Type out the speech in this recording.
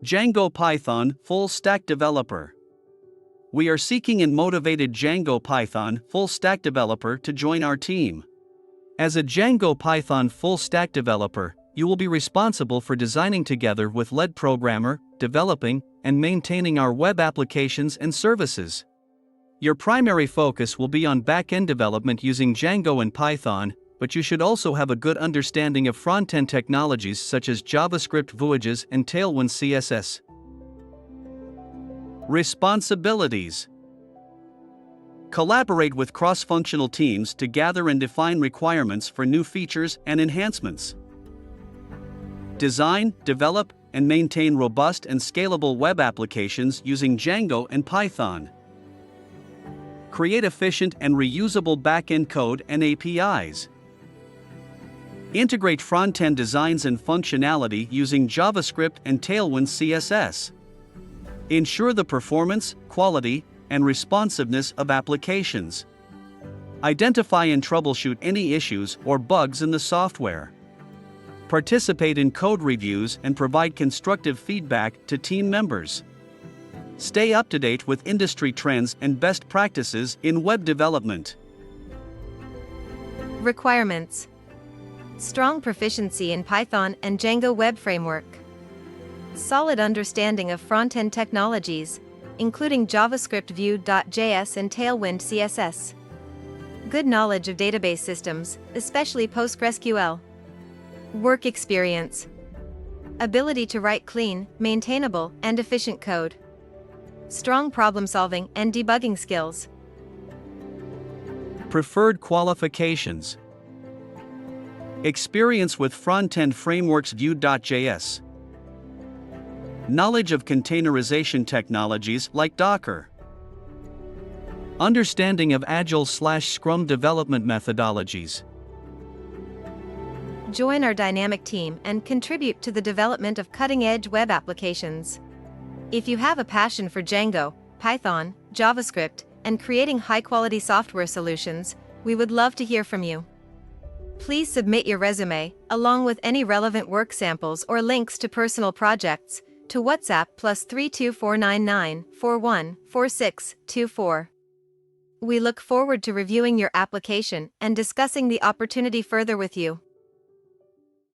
Django Python full stack developer. We are seeking a motivated Django Python full stack developer to join our team. As a Django Python full stack developer, you will be responsible for designing together with lead programmer, developing, and maintaining our web applications and services. Your primary focus will be on backend development using Django and Python, but you should also have a good understanding of frontend technologies such as JavaScript, Vuejs, and Tailwind CSS. Responsibilities: collaborate with cross-functional teams to gather and define requirements for new features and enhancements. Design, develop, and maintain robust and scalable web applications using Django and Python. Create efficient and reusable backend code and APIs. Integrate front-end designs and functionality using JavaScript and Tailwind CSS. Ensure the performance, quality, and responsiveness of applications. Identify and troubleshoot any issues or bugs in the software. Participate in code reviews and provide constructive feedback to team members. Stay up to date with industry trends and best practices in web development. Requirements: strong proficiency in Python and Django web framework. Solid understanding of front-end technologies, including JavaScript, Vue.js, and Tailwind CSS. Good knowledge of database systems, especially PostgreSQL. Work experience. Ability to write clean, maintainable, and efficient code. Strong problem-solving and debugging skills. Preferred qualifications: experience with front-end frameworks Vue.js. Knowledge of containerization technologies like Docker. Understanding of Agile/Scrum development methodologies. Join our dynamic team and contribute to the development of cutting-edge web applications. If you have a passion for Django, Python, JavaScript, and creating high-quality software solutions, we would love to hear from you. Please submit your resume, along with any relevant work samples or links to personal projects, to WhatsApp +32499 414624. We look forward to reviewing your application and discussing the opportunity further with you.